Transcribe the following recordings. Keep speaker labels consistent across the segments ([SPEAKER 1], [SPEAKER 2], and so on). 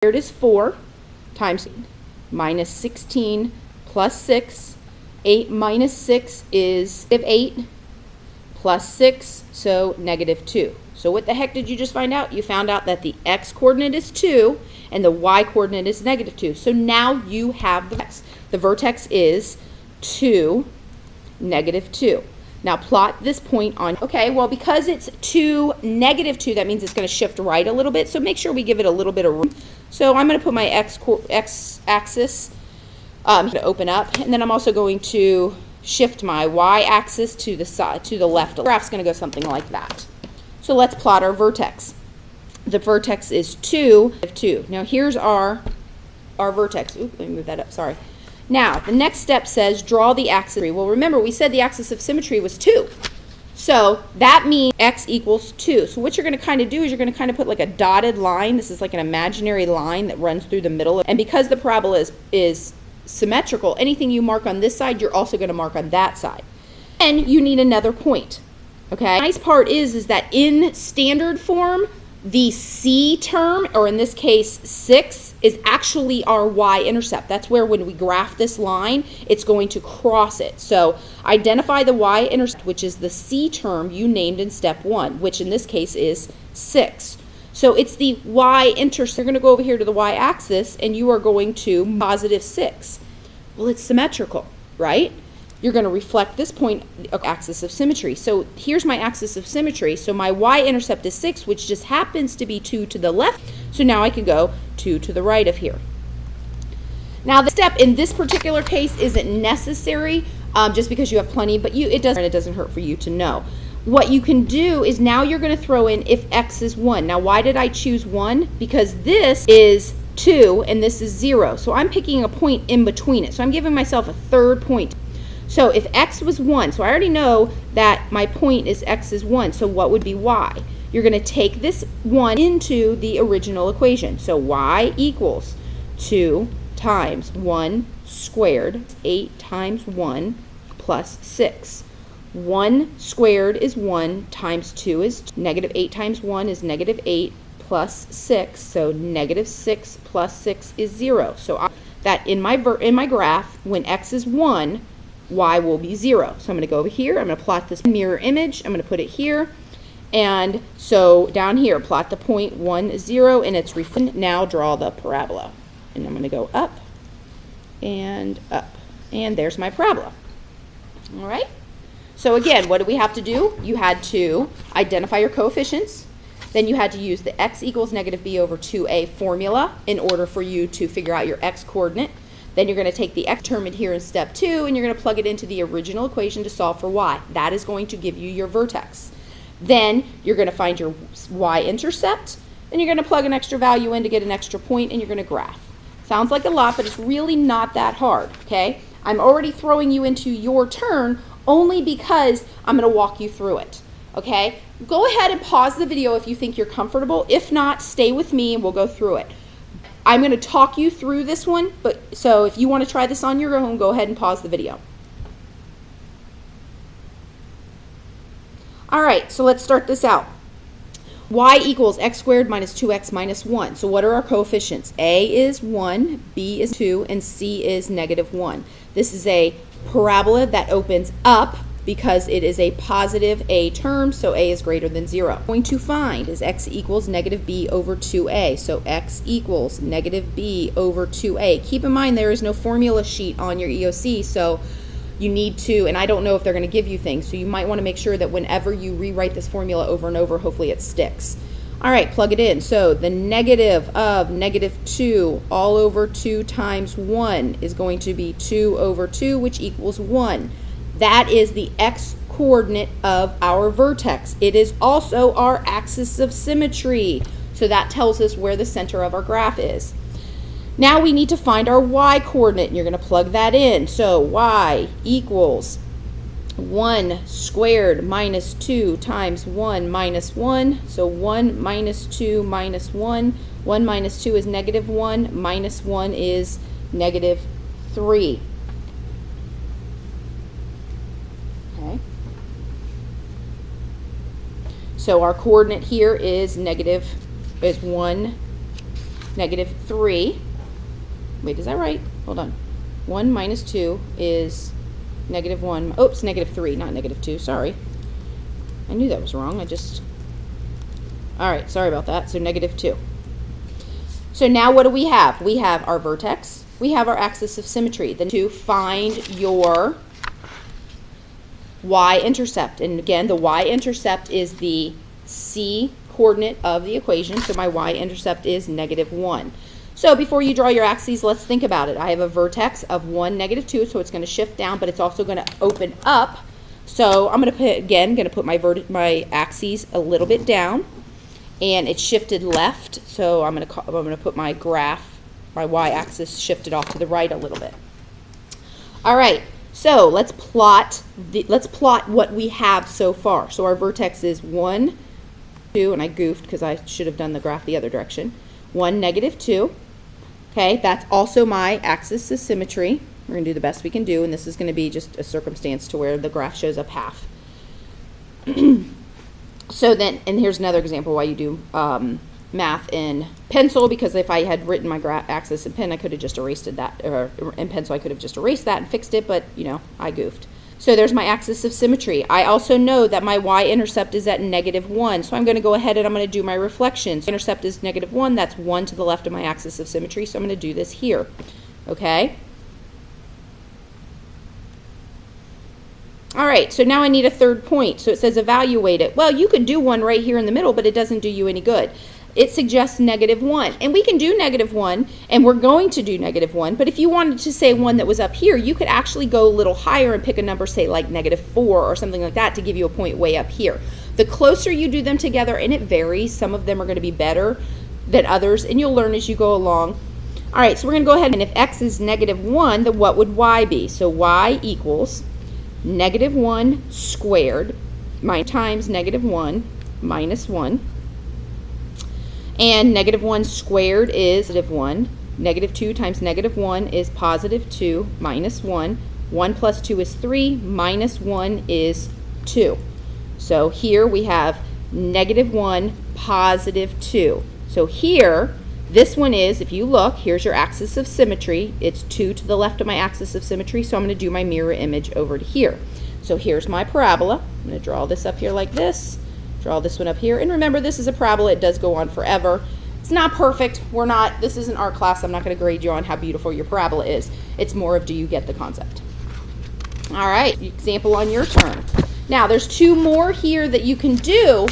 [SPEAKER 1] squared is 4 times minus 16 plus 6. 8 minus 6 is 8 plus 6, so negative 2. So what the heck did you just find out? You found out that the x coordinate is 2 and the y coordinate is negative 2. So now you have the vertex. The vertex is 2, negative 2. Now plot this point on, okay, well because it's 2, negative 2, that means it's going to shift right a little bit, so make sure we give it a little bit of room. So I'm going to put my x-axis to open up, and then I'm also going to shift my y-axis to the side, to the left. The graph's going to go something like that. So let's plot our vertex. The vertex is 2, 2. Now here's our vertex. Oop, let me move that up, sorry. Now, the next step says draw the axis. Well, remember, we said the axis of symmetry was 2. So that means x equals 2. So what you're going to kind of do is you're going to kind of put like a dotted line. This is like an imaginary line that runs through the middle. And because the parabola is symmetrical, anything you mark on this side, you're also going to mark on that side. And you need another point. Okay? The nice part is that in standard form, the C term, or in this case 6, is actually our y-intercept. That's where when we graph this line, it's going to cross it. So identify the y-intercept, which is the C term you named in step 1, which in this case is 6. So it's the y-intercept. You're going to go over here to the y-axis, and you are going to positive 6. Well, it's symmetrical, right? You're going to reflect this point, axis of symmetry. So here's my axis of symmetry. So my y-intercept is 6, which just happens to be 2 to the left. So now I can go 2 to the right of here. Now the step in this particular case isn't necessary just because you have plenty, but it doesn't hurt for you to know. What you can do is now you're going to throw in if x is 1. Now why did I choose 1? Because this is 2 and this is 0. So I'm picking a point in between it. So I'm giving myself a third point. So if x was 1, so I already know that my point is x is 1, so what would be y? You're going to take this 1 into the original equation. So y equals 2 times 1 squared, 8 times 1 plus 6. 1 squared is 1 times 2 is negative 8 times 1 is negative 8 plus 6. So negative 6 plus 6 is 0. So that in my graph, when x is 1, y will be 0. So I'm going to go over here. I'm going to plot this mirror image. I'm going to put it here. And so down here, plot the point 1, 0, and it's reflected. Now draw the parabola. And I'm going to go up and up. And there's my parabola. All right? So again, what do we have to do? You had to identify your coefficients. Then you had to use the x equals negative b over 2a formula in order for you to figure out your x coordinate. Then you're going to take the x determined here in step 2, and you're going to plug it into the original equation to solve for y. That is going to give you your vertex. Then you're going to find your y-intercept, and you're going to plug an extra value in to get an extra point, and you're going to graph. Sounds like a lot, but it's really not that hard, okay? I'm already throwing you into your turn only because I'm going to walk you through it, okay? Go ahead and pause the video if you think you're comfortable. If not, stay with me and we'll go through it. I'm going to talk you through this one, so if you want to try this on your own, go ahead and pause the video. All right, so let's start this out. Y equals x squared minus 2x minus 1. So what are our coefficients? A is 1, B is 2, and C is negative 1. This is a parabola that opens up because it is a positive a term, so a is greater than 0. What we're going to find is x equals negative b over 2a. So x equals negative b over 2a. Keep in mind there is no formula sheet on your EOC, so you need to, and I don't know if they're going to give you things, so you might want to make sure that whenever you rewrite this formula over and over, hopefully it sticks. All right, plug it in. So the negative of negative 2 all over 2 times 1 is going to be 2 over 2, which equals 1. That is the x coordinate of our vertex. It is also our axis of symmetry. So that tells us where the center of our graph is. Now we need to find our y coordinate, and you're going to plug that in. So y equals 1 squared minus 2 times 1 minus 1. So 1 minus 2 minus 1. 1 minus 2 is negative 1. Minus 1 is negative 3. Okay. So our coordinate here is 1, negative 3. Wait, is that right? Hold on. 1 minus 2 is negative 1. Oops, negative 3, not negative 2. Sorry. I knew that was wrong. All right, sorry about that. So negative 2. So now what do we have? We have our vertex. We have our axis of symmetry. Then to find your y-intercept. And again, the y-intercept is the c coordinate of the equation. So my y-intercept is negative 1. So before you draw your axes, let's think about it. I have a vertex of 1, negative 2, so it's going to shift down, but it's also going to open up. So I'm going to put my axes a little bit down, and it's shifted left. So I'm going to put my graph, my y-axis shifted off to the right a little bit. All right. So let's plot what we have so far. So our vertex is 1, 2, and I goofed because I should have done the graph the other direction. 1, negative 2. Okay, that's also my axis of symmetry. We're going to do the best we can do, and this is going to be just a circumstance to where the graph shows up half. So then, and here's another example why you do math in pencil, because if I had written my axis in pen, I could have just erased that, or in pencil I could have just erased that and fixed it, but you know, I goofed. So there's my axis of symmetry. I also know that my y-intercept is at negative 1, so I'm going to go ahead and I'm going to do my reflection. So intercept is negative 1, that's 1 to the left of my axis of symmetry, so I'm going to do this here. Okay? All right, so now I need a third point. So it says evaluate it. Well, you could do one right here in the middle, but it doesn't do you any good. It suggests negative 1, and we can do negative 1, and we're going to do negative 1, but if you wanted to say one that was up here, you could actually go a little higher and pick a number, say like negative 4 or something like that, to give you a point way up here. The closer you do them together, and it varies, some of them are going to be better than others, and you'll learn as you go along. All right, so we're going to go ahead, and if x is negative 1, then what would y be? So y equals negative 1 squared times negative 1 minus 1. And negative 1 squared is negative 1. Negative 2 times negative 1 is positive 2 minus 1. 1 plus 2 is 3. Minus 1 is 2. So here we have negative 1, positive 2. So here, this one is, if you look, here's your axis of symmetry. It's 2 to the left of my axis of symmetry, so I'm going to do my mirror image over to here. So here's my parabola. I'm going to draw this up here like this. Draw this one up here. And remember, this is a parabola. It does go on forever. It's not perfect. This isn't art class. I'm not going to grade you on how beautiful your parabola is. It's more of, do you get the concept? All right, example on your turn. Now, there's 2 more here that you can do.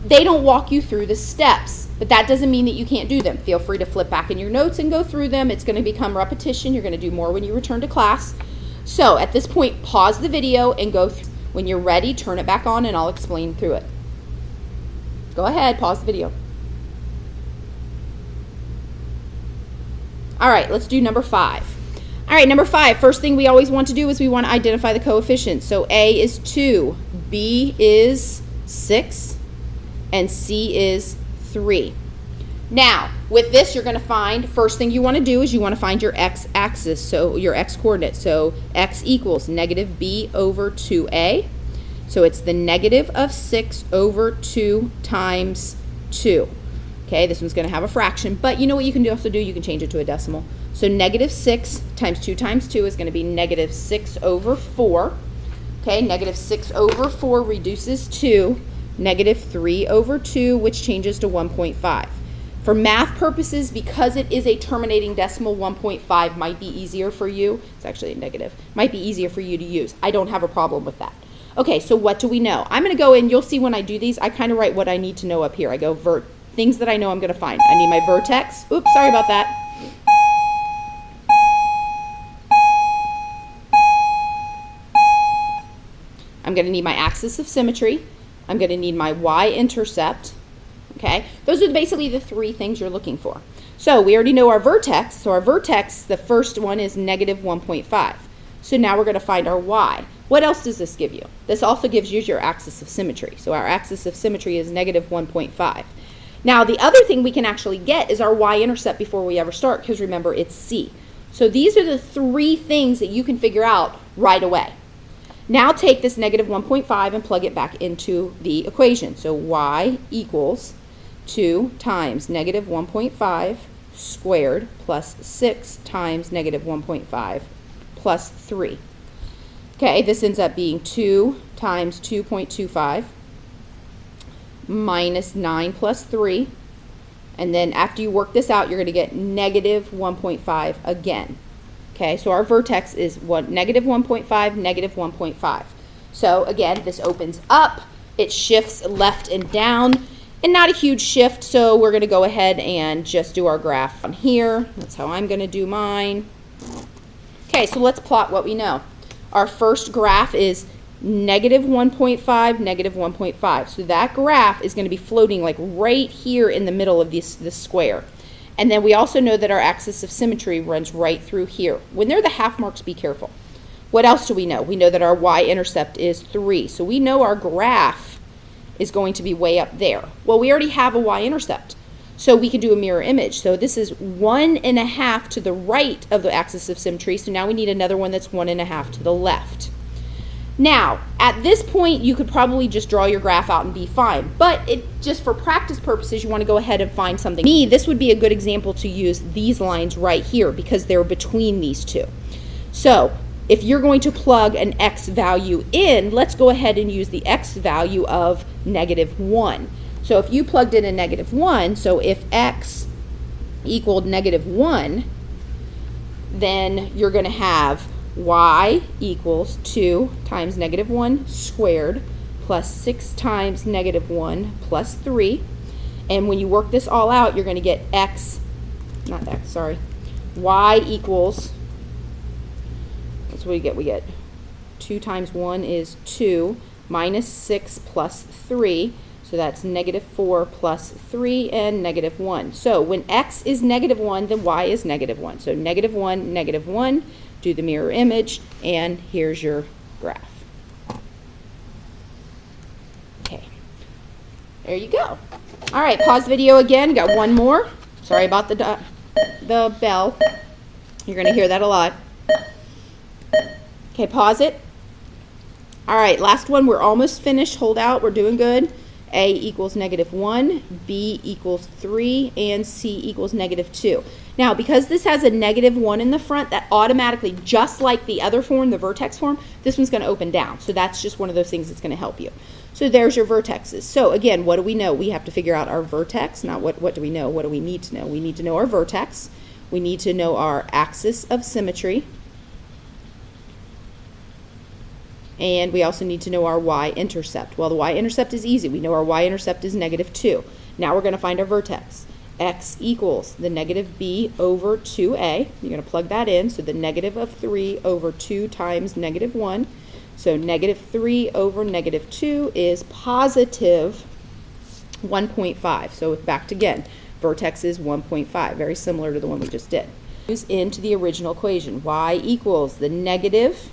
[SPEAKER 1] They don't walk you through the steps, but that doesn't mean that you can't do them. Feel free to flip back in your notes and go through them. It's going to become repetition. You're going to do more when you return to class. So at this point, pause the video and go through. When you're ready, turn it back on and I'll explain through it. Go ahead, pause the video. All right, let's do number 5. All right, number 5, first thing we always want to do is we want to identify the coefficients. So A is 2, B is 6, and C is 3. Now, with this, you're going to find, first thing you want to do is you want to find your x-axis, so your x-coordinate. So x equals negative b over 2a. So it's the negative of 6 over 2 times 2. Okay, this one's going to have a fraction, but you know what you can also do? You can change it to a decimal. So negative 6 times 2 is going to be negative 6 over 4. Okay, negative 6 over 4 reduces to negative 3 over 2, which changes to 1.5. For math purposes, because it is a terminating decimal, 1.5 might be easier for you. It's actually a negative. Might be easier for you to use. I don't have a problem with that. Okay, so what do we know? I'm going to go in. You'll see when I do these, I kind of write what I need to know up here. I go things that I know I'm going to find. I need my vertex. Oops, sorry about that. I'm going to need my axis of symmetry. I'm going to need my y-intercept. Okay, those are basically the 3 things you're looking for. So we already know our vertex. So our vertex, the first one is negative 1.5. So now we're going to find our y. What else does this give you? This also gives you your axis of symmetry. So our axis of symmetry is negative 1.5. Now the other thing we can actually get is our y-intercept before we ever start, because remember, it's c. So these are the 3 things that you can figure out right away. Now take this negative 1.5 and plug it back into the equation. So y equals 2 times negative 1.5 squared plus 6 times negative 1.5 plus 3. Okay, this ends up being 2 times 2.25 minus 9 plus 3. And then after you work this out, you're going to get negative 1.5 again. Okay, so our vertex is negative 1.5, negative 1.5. So again, this opens up. It shifts left and down, and not a huge shift, so we're going to go ahead and just do our graph on here. That's how I'm going to do mine. Okay, so let's plot what we know. Our first graph is negative 1.5, negative 1.5. So that graph is going to be floating like right here in the middle of this square. And then we also know that our axis of symmetry runs right through here. When they're the half marks, be careful. What else do we know? We know that our y-intercept is 3. So we know our graph is going to be way up there. Well, we already have a y-intercept, so we can do a mirror image. So this is 1.5 to the right of the axis of symmetry. So now we need another one that's 1.5 to the left. Now, at this point, you could probably just draw your graph out and be fine. But just for practice purposes, you want to go ahead and find something. For me, this would be a good example to use these lines right here because they're between these two. So if you're going to plug an x value in, let's go ahead and use the x value of negative 1. So if you plugged in a negative 1, so if x equaled negative 1, then you're going to have y equals 2 times negative 1 squared plus 6 times negative 1 plus 3. And when you work this all out, you're going to get y equals, that's what we get. We get 2 times 1 is 2 minus 6 plus 3. So that's negative 4 plus 3 and negative 1. So when x is negative 1, then y is negative 1. So negative 1, negative 1. Do the mirror image, and here's your graph. Okay, there you go. All right, pause video again. Got one more. Sorry about the bell. You're going to hear that a lot. Okay, pause it. All right, last one. We're almost finished. Hold out. We're doing good. A equals negative 1, B equals 3, and C equals negative 2. Now, because this has a negative 1 in the front, that automatically, just like the other form, the vertex form, this one's going to open down. So that's just one of those things that's going to help you. So there's your vertexes. So again, what do we know? We have to figure out our vertex. Not what do we know? What do we need to know? We need to know our vertex. We need to know our axis of symmetry. And we also need to know our y-intercept. Well, the y-intercept is easy. We know our y-intercept is negative 2. Now we're going to find our vertex. X equals the negative b over 2a. You're going to plug that in. So the negative of 3 over 2 times negative 1. So negative 3 over negative 2 is positive 1.5. So back again, vertex is 1.5. Very similar to the one we just did. Use into the original equation. Y equals the negative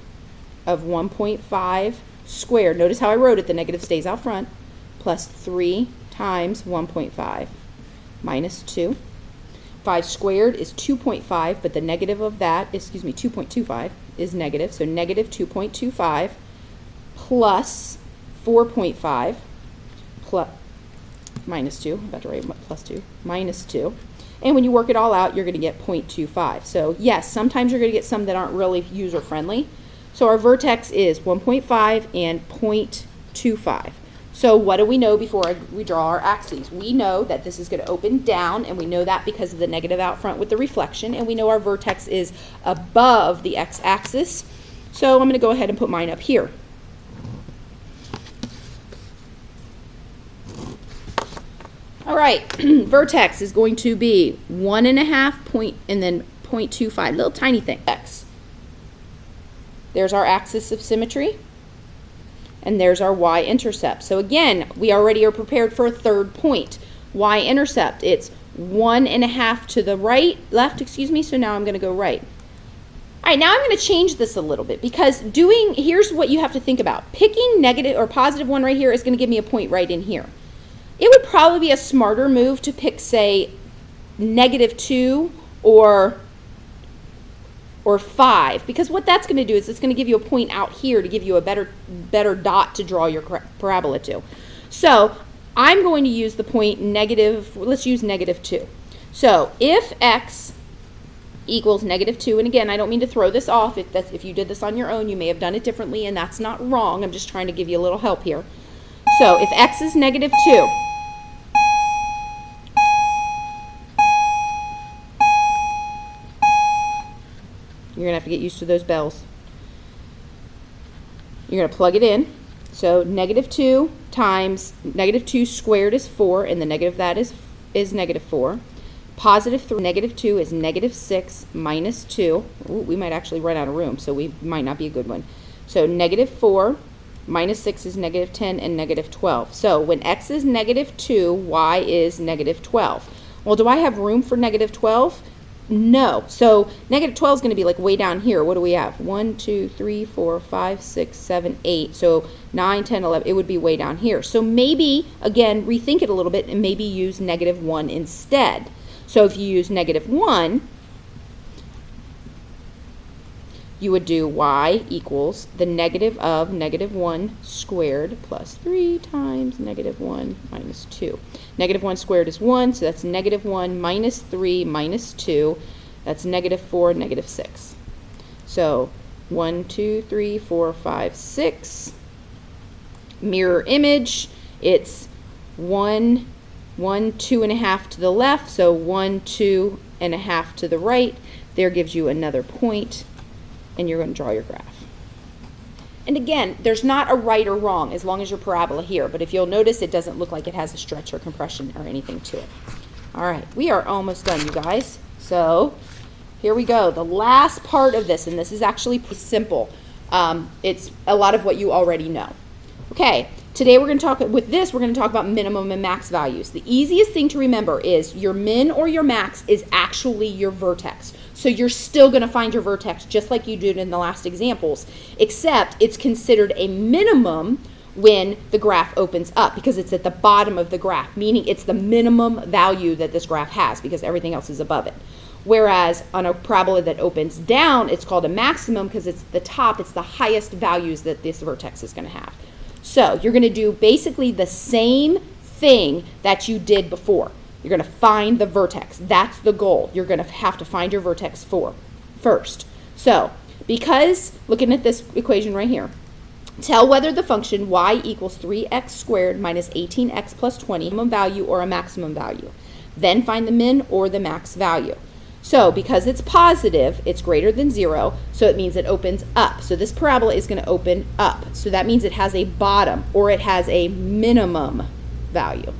[SPEAKER 1] of 1.5 squared. Notice how I wrote it. The negative stays out front. Plus 3 times 1.5 minus 2. 5 squared is 2.5, but the negative of that, 2.25 is negative. So negative 2.25 plus 4.5 plus minus 2. I'm about to write plus 2. Minus 2. And when you work it all out, you're going to get 0.25. So yes, sometimes you're going to get some that aren't really user-friendly. So our vertex is 1.5 and 0.25. So what do we know before we draw our axes? We know that this is going to open down, and we know that because of the negative out front with the reflection, and we know our vertex is above the x-axis. So I'm going to go ahead and put mine up here. All right, vertex is going to be 1.5 point and then 0.25, little tiny thing. X. There's our axis of symmetry, and there's our y-intercept. So again, we already are prepared for a third point. Y-intercept, it's 1.5 to the left, so now I'm going to go right. All right, now I'm going to change this a little bit because here's what you have to think about. Picking negative or positive 1 right here is going to give me a point right in here. It would probably be a smarter move to pick, say, negative 2 or 5, because what that's going to do is it's going to give you a point out here to give you a better dot to draw your parabola to. So I'm going to use the point negative, let's use -2. So if x equals -2, and again, I don't mean to throw this off. If you did this on your own, you may have done it differently, and that's not wrong. I'm just trying to give you a little help here. So if x is -2, you're going to have to get used to those bells. You're going to plug it in. So -2 times -2 squared is 4, and the negative of that is -4. Positive 3, -2 is -6 minus 2. Ooh, we might actually run out of room, so we might not be a good one. So -4 minus 6 is -10 and -12. So when x is -2, y is -12. Well, do I have room for -12? No. So -12 is going to be like way down here. What do we have? 1, 2, 3, 4, 5, 6, 7, 8. So 9, 10, 11. It would be way down here. So maybe, again, rethink it a little bit and maybe use -1 instead. So if you use -1, you would do y equals the negative of -1 squared plus 3 times -1 minus 2. -1 squared is 1, so that's -1 minus 3 minus 2. That's -4, -6. So 1, 2, 3, 4, 5, 6. Mirror image, it's 1, 1, 2.5 to the left, so 1, 2.5 to the right. There gives you another point, and you're going to draw your graph. And again, there's not a right or wrong as long as your parabola here, but if you'll notice, it doesn't look like it has a stretch or compression or anything to it. All right, we are almost done, you guys. So here we go. The last part of this, and this is actually simple. It's a lot of what you already know. Okay, today we're going to talk about minimum and max values. The easiest thing to remember is your min or your max is actually your vertex. So you're still going to find your vertex just like you did in the last examples, except it's considered a minimum when the graph opens up because it's at the bottom of the graph, meaning it's the minimum value that this graph has because everything else is above it. Whereas on a parabola that opens down, it's called a maximum because it's the top, it's the highest values that this vertex is going to have. So you're going to do basically the same thing that you did before. You're going to find the vertex. That's the goal. You're going to have to find your vertex first. So because, looking at this equation right here, tell whether the function y equals 3x squared minus 18x plus 20, minimum value or a maximum value. Then find the min or the max value. So because it's positive, it's greater than 0, so it means it opens up. So this parabola is going to open up. So that means it has a bottom or it has a minimum value.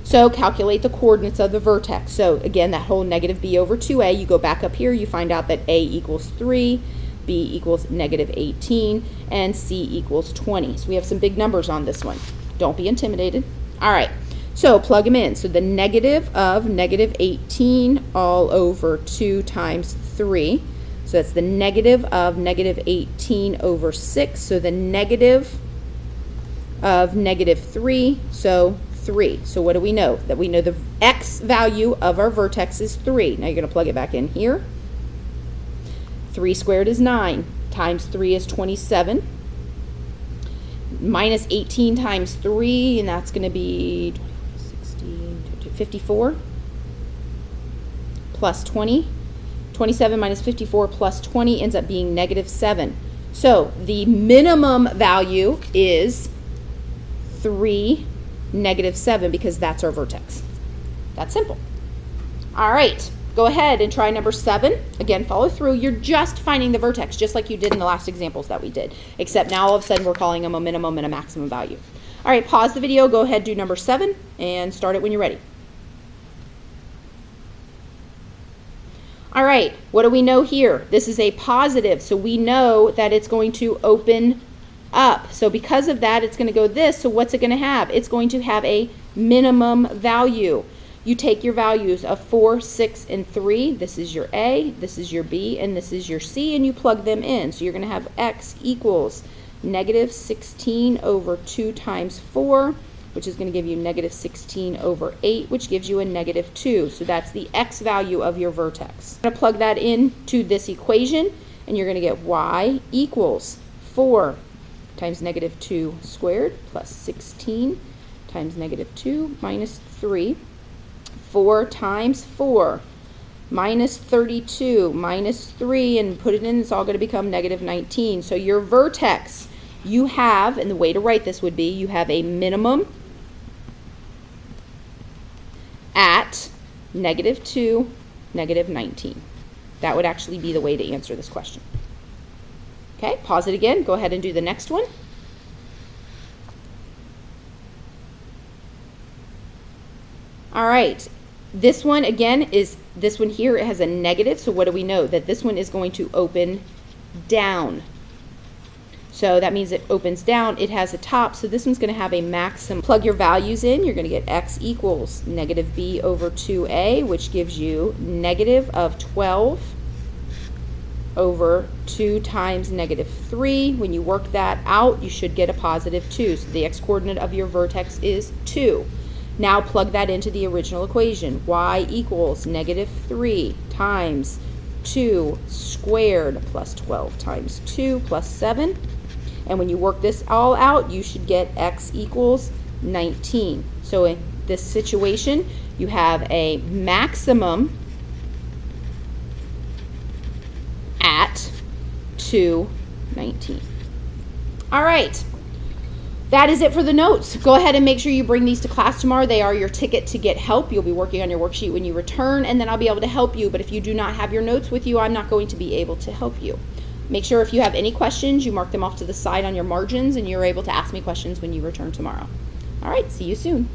[SPEAKER 1] So calculate the coordinates of the vertex. So again, that whole negative b over 2a, you go back up here, you find out that a equals 3, b equals -18, and c equals 20. So we have some big numbers on this one. Don't be intimidated. All right. So plug them in. So the negative of -18 all over 2 times 3. So that's the negative of -18 over 6. So the negative of -3. So 3. So what do we know? That we know the x value of our vertex is 3. Now you're going to plug it back in here. 3 squared is 9. Times 3 is 27. Minus 18 times 3, and that's going to be 54 plus 20. 27 minus 54 plus 20 ends up being -7. So the minimum value is 3, -7, because that's our vertex. That's simple. All right, go ahead and try number 7. Again, follow through. You're just finding the vertex, just like you did in the last examples that we did, except now all of a sudden we're calling them a minimum and a maximum value. All right, pause the video, go ahead, do number 7, and start it when you're ready. All right, what do we know here? This is a positive, so we know that it's going to open up. So because of that, it's going to go this. So what's it going to have? It's going to have a minimum value. You take your values of 4, 6, and 3. This is your A, this is your B, and this is your C, and you plug them in. So you're going to have x equals -16 over 2 times 4, which is going to give you -16 over 8, which gives you a -2. So that's the x value of your vertex. I'm going to plug that into this equation, and you're going to get y equals 4 times -2 squared plus 16 times negative 2 minus 3. 4 times 4 minus 32 minus 3, and put it in, it's all going to become negative 19. So your vertex, you have, and the way to write this would be, you have a minimum at negative 2, negative 19. That would actually be the way to answer this question. Okay, pause it again. Go ahead and do the next one. All right, this one again is, this one here, it has a negative, so what do we know? That this one is going to open down. So that means it opens down, it has a top, so this one's going to have a maximum. Plug your values in, you're going to get x equals negative b over 2a, which gives you negative of 12 over 2 times negative 3. When you work that out, you should get a positive 2. So the x-coordinate of your vertex is 2. Now plug that into the original equation. Y equals negative 3 times 2 squared plus 12 times 2 plus 7. And when you work this all out, you should get x equals 19. So in this situation, you have a maximum at 219. All right. That is it for the notes. Go ahead and make sure you bring these to class tomorrow. They are your ticket to get help. You'll be working on your worksheet when you return, and then I'll be able to help you. But if you do not have your notes with you, I'm not going to be able to help you. Make sure if you have any questions, you mark them off to the side on your margins, and you're able to ask me questions when you return tomorrow. All right, see you soon.